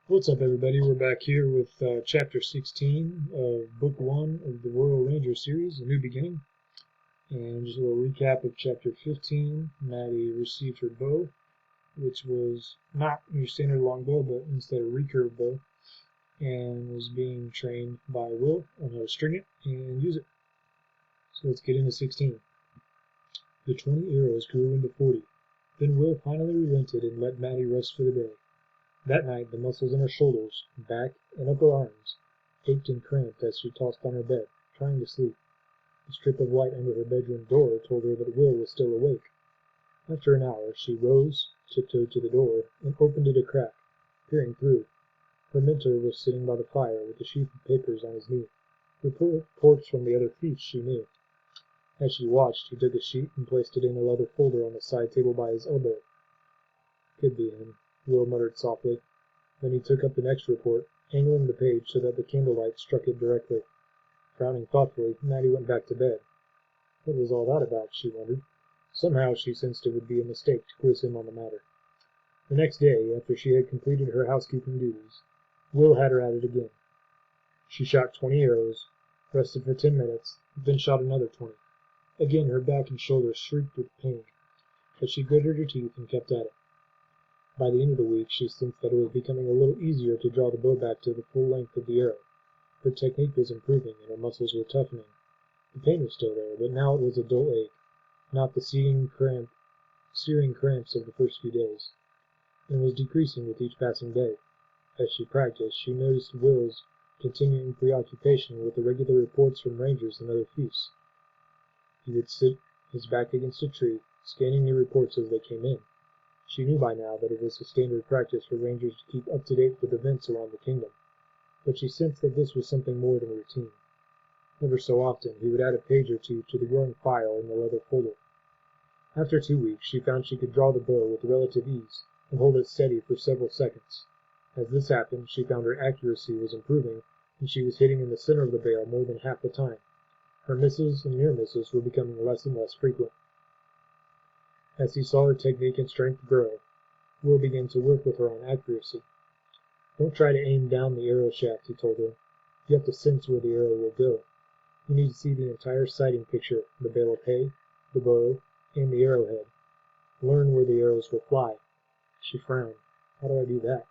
What's up, everybody? We're back here with Chapter 16 of Book 1 of the Royal Ranger series, A New Beginning. And just a little recap of Chapter 15. Maddie received her bow, which was not your standard longbow, but instead a recurve bow, and was being trained by Will on how to string it and use it. So let's get into 16. The 20 arrows grew into 40. Then Will finally relented and let Maddie rest for the day. That night the muscles in her shoulders, back, and upper arms ached and cramped as she tossed on her bed, trying to sleep. The strip of light under her bedroom door told her that Will was still awake. After an hour she rose, tiptoed to the door, and opened it a crack, peering through. Her mentor was sitting by the fire with a sheaf of papers on his knee. Reports from the other thieves she knew. As she watched, he took a sheet and placed it in a leather folder on the side table by his elbow. Could be him, Will muttered softly. Then he took up the next report, angling the page so that the candlelight struck it directly. Frowning thoughtfully, Maddie went back to bed. What was all that about, she wondered. Somehow she sensed it would be a mistake to quiz him on the matter. The next day, after she had completed her housekeeping duties, Will had her at it again. She shot 20 arrows, rested for 10 minutes, then shot another 20. Again her back and shoulders shrieked with pain, but she gritted her teeth and kept at it. By the end of the week she sensed that it was becoming a little easier to draw the bow back to the full length of the arrow. Her technique was improving and her muscles were toughening. The pain was still there, but now it was a dull ache, not the searing cramps of the first few days, and was decreasing with each passing day. As she practiced, she noticed Will's continuing preoccupation with the regular reports from rangers and other thieves. He would sit, his back against a tree, scanning the reports as they came in. She knew by now that it was a standard practice for rangers to keep up to date with events around the kingdom, but she sensed that this was something more than routine. Ever so often he would add a page or two to the growing file in the leather folder. After 2 weeks she found she could draw the bow with relative ease and hold it steady for several seconds. As this happened, she found her accuracy was improving and she was hitting in the center of the barrel more than half the time. Her misses and near misses were becoming less and less frequent. As he saw her technique and strength grow, Will began to work with her on accuracy. Don't try to aim down the arrow shaft, he told her. You have to sense where the arrow will go. You need to see the entire sighting picture, the bale of hay, the bow, and the arrowhead. Learn where the arrows will fly. She frowned. How do I do that?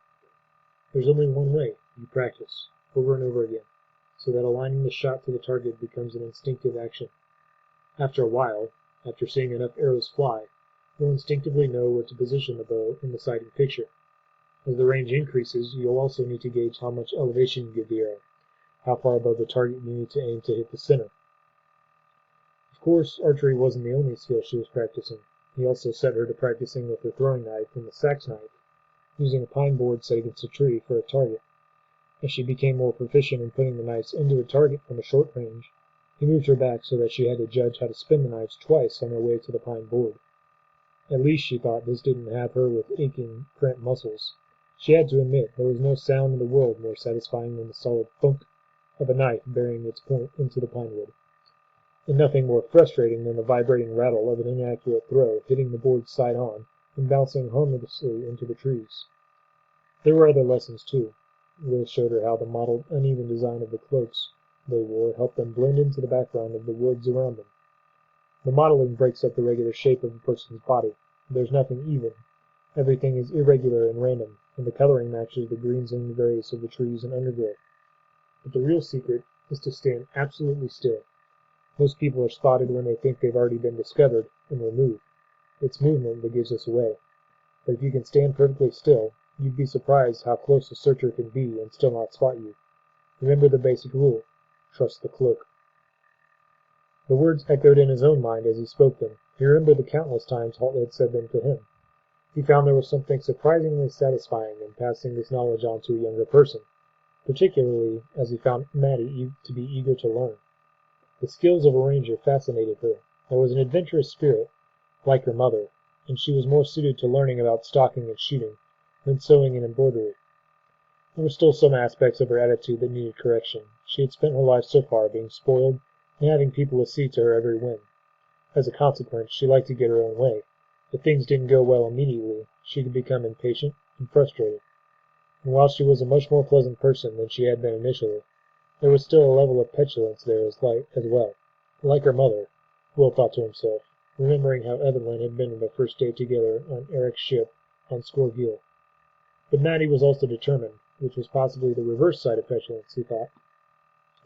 There's only one way. You practice, over and over again, so that aligning the shot to the target becomes an instinctive action. After a while, after seeing enough arrows fly, you'll instinctively know where to position the bow in the sighting picture. As the range increases, you'll also need to gauge how much elevation you give the arrow, how far above the target you need to aim to hit the center. Of course, archery wasn't the only skill she was practicing. He also set her to practicing with her throwing knife and the sax knife, using a pine board set against a tree for a target. As she became more proficient in putting the knives into a target from a short range, he moved her back so that she had to judge how to spin the knives twice on their way to the pine board. At least, she thought, this didn't have her with aching, cramped muscles. She had to admit there was no sound in the world more satisfying than the solid thunk of a knife burying its point into the pine wood, and nothing more frustrating than the vibrating rattle of an inaccurate throw hitting the board side on and bouncing harmlessly into the trees. There were other lessons, too. Will showed her how the mottled, uneven design of the cloaks they wore helped them blend into the background of the woods around them. The modeling breaks up the regular shape of a person's body. There's nothing even. Everything is irregular and random, and the coloring matches the greens and grays of the trees and undergrowth. But the real secret is to stand absolutely still. Most people are spotted when they think they've already been discovered and will move. It's movement that gives us away. But if you can stand perfectly still, you'd be surprised how close a searcher can be and still not spot you. Remember the basic rule. Trust the cloak. The words echoed in his own mind as he spoke them. He remembered the countless times Halt had said them to him. He found there was something surprisingly satisfying in passing this knowledge on to a younger person, particularly as he found Maddie to be eager to learn. The skills of a ranger fascinated her. There was an adventurous spirit, like her mother, and she was more suited to learning about stalking and shooting than sewing and embroidery. There were still some aspects of her attitude that needed correction. She had spent her life so far being spoiled and having people accede to her every whim. As a consequence, she liked to get her own way. If things didn't go well immediately, she could become impatient and frustrated. and while she was a much more pleasant person than she had been initially, there was still a level of petulance there as well. Like her mother, Will thought to himself, remembering how Evelyn had been on their first day together on Eric's ship on Scorgil. But Mattie was also determined, which was possibly the reverse side of petulance, he thought,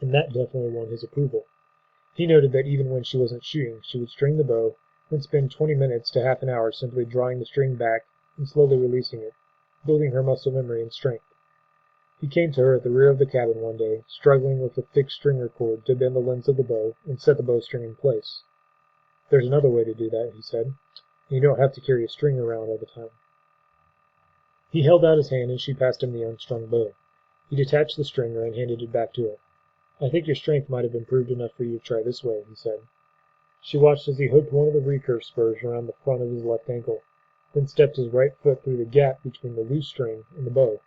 and that definitely won his approval. He noted that even when she wasn't shooting, she would string the bow, then spend 20 minutes to half an hour simply drawing the string back and slowly releasing it, building her muscle memory and strength. He came to her at the rear of the cabin one day, struggling with the thick stringer cord to bend the length of the bow and set the bowstring in place. "There's another way to do that," he said. "You don't have to carry a string around all the time." He held out his hand and she passed him the unstrung bow. He detached the stringer and handed it back to her. "I think your strength might have improved enough for you to try this way," he said. She watched as he hooked one of the recurve spurs around the front of his left ankle, then stepped his right foot through the gap between the loose string and the bow.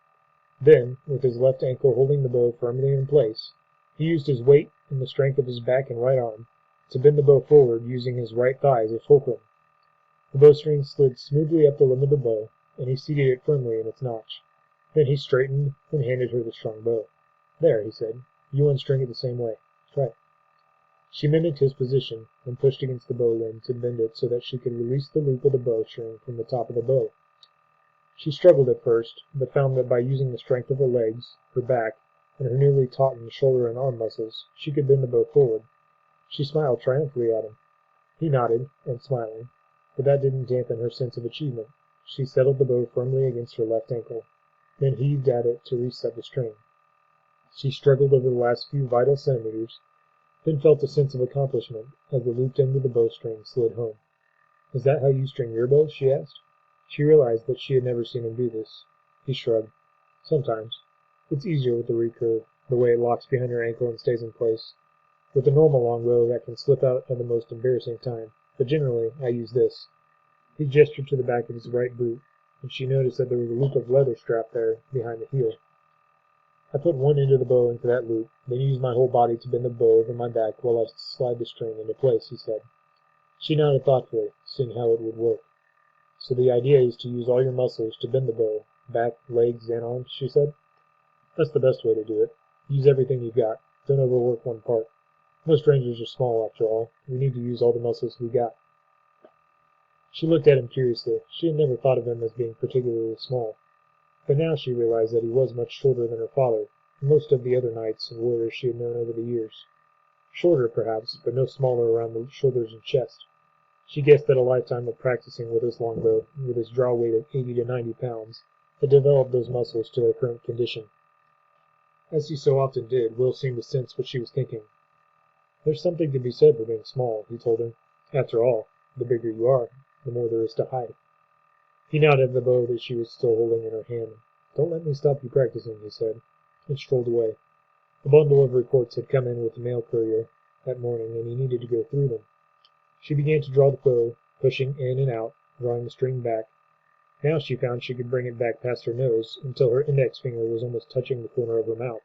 Then, with his left ankle holding the bow firmly in place, he used his weight and the strength of his back and right arm to bend the bow forward using his right thigh as a fulcrum. The bowstring slid smoothly up the limb of the bow, and he seated it firmly in its notch. Then he straightened and handed her the strung bow. "There," he said. "You unstring it the same way. Try it." She mimicked his position and pushed against the bow limb to bend it so that she could release the loop of the bowstring from the top of the bow. She struggled at first, but found that by using the strength of her legs, her back, and her newly tautened shoulder and arm muscles, she could bend the bow forward. She smiled triumphantly at him. He nodded, and smiling, but that didn't dampen her sense of achievement. She settled the bow firmly against her left ankle, then heaved at it to reset the string. She struggled over the last few vital centimeters, then felt a sense of accomplishment as the looped end of the bowstring slid home. "Is that how you string your bows?" she asked. She realized that she had never seen him do this. He shrugged. "Sometimes. It's easier with the recurve, the way it locks behind your ankle and stays in place. With a normal longbow that can slip out at the most embarrassing time, but generally I use this." He gestured to the back of his right boot, and she noticed that there was a loop of leather strap there behind the heel. "I put one end of the bow into that loop, then use my whole body to bend the bow over my back while I slide the string into place," he said. She nodded thoughtfully, seeing how it would work. "So the idea is to use all your muscles to bend the bow, back, legs, and arms," she said. "That's the best way to do it. Use everything you've got. Don't overwork one part. Most rangers are small, after all. We need to use all the muscles we got." She looked at him curiously. She had never thought of him as being particularly small. But now she realized that he was much shorter than her father, and most of the other knights and warriors she had known over the years. Shorter, perhaps, but no smaller around the shoulders and chest. She guessed that a lifetime of practicing with his longbow, with his draw weight of 80 to 90 pounds, had developed those muscles to their current condition. As he so often did, Will seemed to sense what she was thinking. "There's something to be said for being small," he told her. "After all, the bigger you are, the more there is to hide." He nodded at the bow that she was still holding in her hand. "Don't let me stop you practicing," he said, and strolled away. A bundle of reports had come in with the mail courier that morning, and he needed to go through them. She began to draw the bow, pushing in and out, drawing the string back. Now she found she could bring it back past her nose until her index finger was almost touching the corner of her mouth.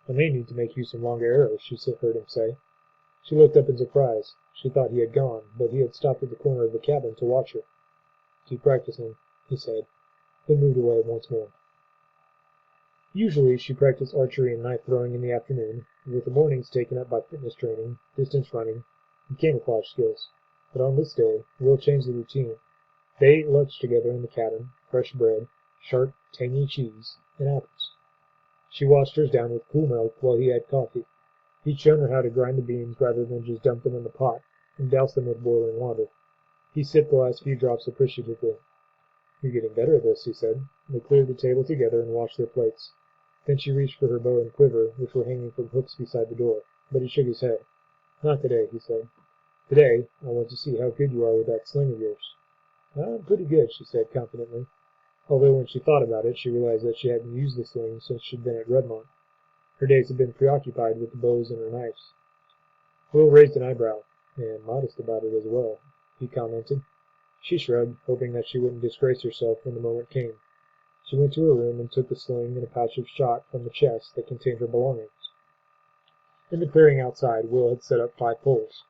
"I may need to make you some longer arrows," she heard him say. She looked up in surprise. She thought he had gone, but he had stopped at the corner of the cabin to watch her. "Keep practicing," he said, then moved away once more. Usually she practiced archery and knife throwing in the afternoon, with the mornings taken up by fitness training, distance running, and camouflage skills. But on this day, Will changed the routine. They ate lunch together in the cabin, fresh bread, sharp, tangy cheese, and apples. She washed hers down with cool milk while he had coffee. He'd shown her how to grind the beans rather than just dump them in the pot, and douse them with boiling water. He sipped the last few drops appreciatively. "You're getting better at this," he said. They cleared the table together and washed their plates. Then she reached for her bow and quiver, which were hanging from hooks beside the door. But he shook his head. "Not today," he said. "Today, I want to see how good you are with that sling of yours." "I'm pretty good," she said confidently, although when she thought about it she realized that she hadn't used the sling since she'd been at Redmont. Her days had been preoccupied with the bows and her knives. Will raised an eyebrow. "And modest about it as well," he commented. She shrugged, hoping that she wouldn't disgrace herself when the moment came. She went to her room and took the sling and a pouch of shot from the chest that contained her belongings. In the clearing outside, Will had set up 5 poles,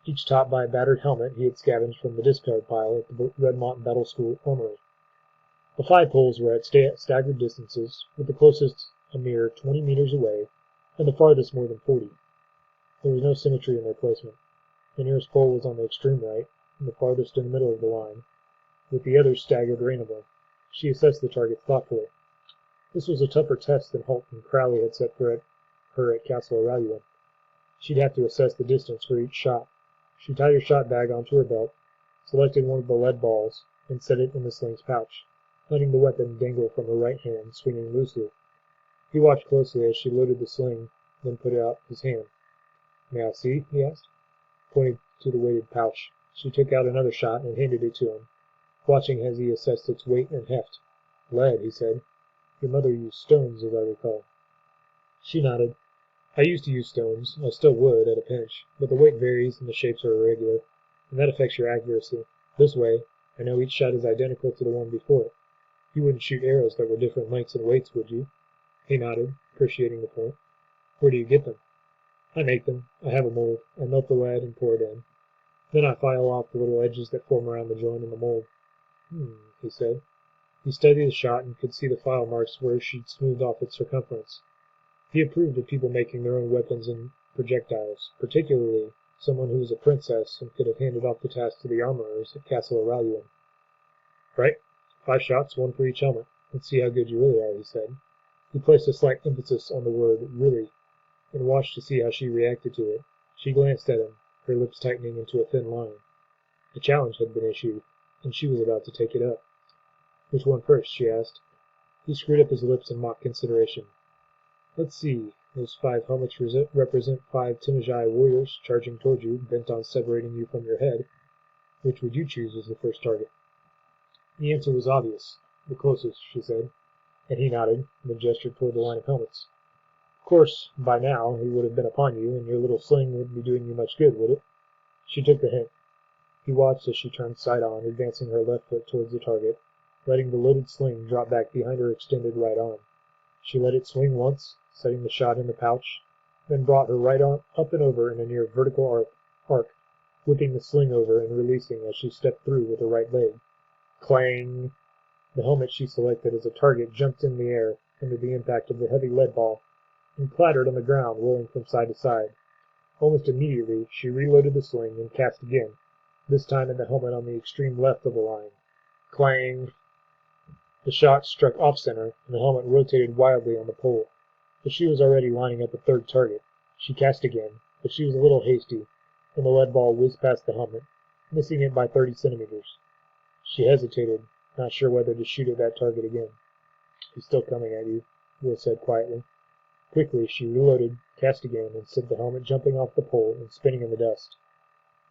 each topped by a battered helmet he had scavenged from the discard pile at the Redmont Battle School Armory. The 5 poles were at staggered distances, with the closest a mere 20 meters away, and the farthest more than 40. There was no symmetry in their placement. The nearest pole was on the extreme right, and the farthest in the middle of the line, with the others staggered randomly. She assessed the targets thoughtfully. This was a tougher test than Holt and Crowley had set for her at Castle Araluan. She'd have to assess the distance for each shot. She tied her shot bag onto her belt, selected one of the lead balls, and set it in the sling's pouch, letting the weapon dangle from her right hand, swinging loosely. He watched closely as she loaded the sling, then put out his hand. "May I see?" he asked, pointing to the weighted pouch. She took out another shot and handed it to him, watching as he assessed its weight and heft. "Lead," he said. "Your mother used stones, as I recall." She nodded. "I used to use stones. I still would, at a pinch, but the weight varies and the shapes are irregular, and that affects your accuracy. This way, I know each shot is identical to the one before it. You wouldn't shoot arrows that were different lengths and weights, would you?" He nodded, appreciating the point. "Where do you get them?" "I make them. I have a mold. I melt the lead and pour it in. Then I file off the little edges that form around the joint in the mold." He said. He studied the shot and could see the file marks where she'd smoothed off its circumference. He approved of people making their own weapons and projectiles, particularly someone who was a princess and could have handed off the task to the armorers at Castle Araluan. "Right. 5 shots, 1 for each helmet. Let's see how good you really are," he said. He placed a slight emphasis on the word "really," and watched to see how she reacted to it. She glanced at him, her lips tightening into a thin line. A challenge had been issued, and she was about to take it up. "Which one first?" she asked. He screwed up his lips in mock consideration. "Let's see. Those 5 helmets represent 5 Timajai warriors charging toward you, bent on separating you from your head. Which would you choose as the first target?" The answer was obvious. "The closest," she said, and he nodded, then gestured toward the line of helmets. "Of course, by now he would have been upon you, and your little sling wouldn't be doing you much good, would it?" She took the hint. He watched as she turned side on, advancing her left foot towards the target, letting the loaded sling drop back behind her extended right arm. She let it swing once, setting the shot in the pouch, then brought her right arm up and over in a near vertical arc, whipping the sling over and releasing as she stepped through with her right leg. Clang! The helmet she selected as a target jumped in the air under the impact of the heavy lead ball and clattered on the ground, rolling from side to side. Almost immediately she reloaded the sling and cast again, this time at the helmet on the extreme left of the line. Clang! The shot struck off-center, and the helmet rotated wildly on the pole, but she was already lining up a third target. She cast again, but she was a little hasty, and the lead ball whizzed past the helmet, missing it by 30 centimeters. She hesitated, not sure whether to shoot at that target again. "He's still coming at you," Will said quietly. Quickly she reloaded, cast again, and sent the helmet jumping off the pole and spinning in the dust.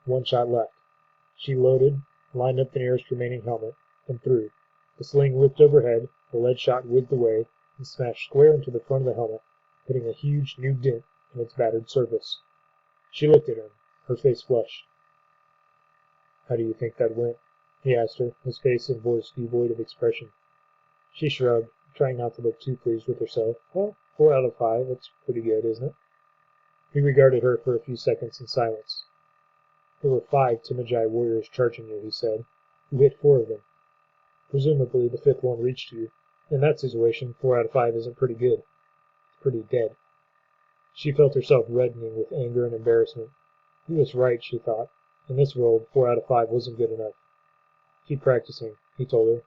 1 shot left. She loaded, lined up the nearest remaining helmet, and threw. The sling whipped overhead, the lead shot whizzed away, and smashed square into the front of the helmet, putting a huge new dent in its battered surface. She looked at him, her face flushed. "How do you think that went?" he asked her, his face and voice devoid of expression. She shrugged, trying not to look too pleased with herself. "Well, 4 out of 5. That's pretty good, isn't it?" He regarded her for a few seconds in silence. "There were 5 Timajai warriors charging you," he said. "You hit 4 of them. Presumably the 5th one reached you. In that situation, 4 out of 5 isn't pretty good. It's pretty dead." She felt herself reddening with anger and embarrassment. He was right, she thought. In this world, 4 out of 5 wasn't good enough. "Keep practicing," he told her.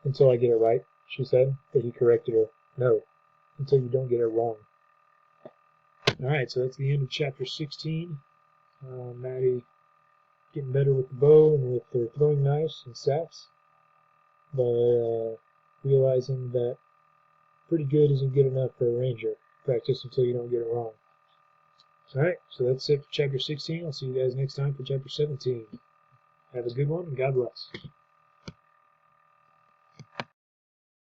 "Until I get it right," she said, but he corrected her. "No, until you don't get it wrong." Alright, so that's the end of chapter 16. Maddie getting better with the bow and with her throwing knives and staffs, but realizing that pretty good isn't good enough for a ranger. Practice until you don't get it wrong. Alright, so that's it for chapter 16. I'll see you guys next time for chapter 17. Have a good one, and God bless.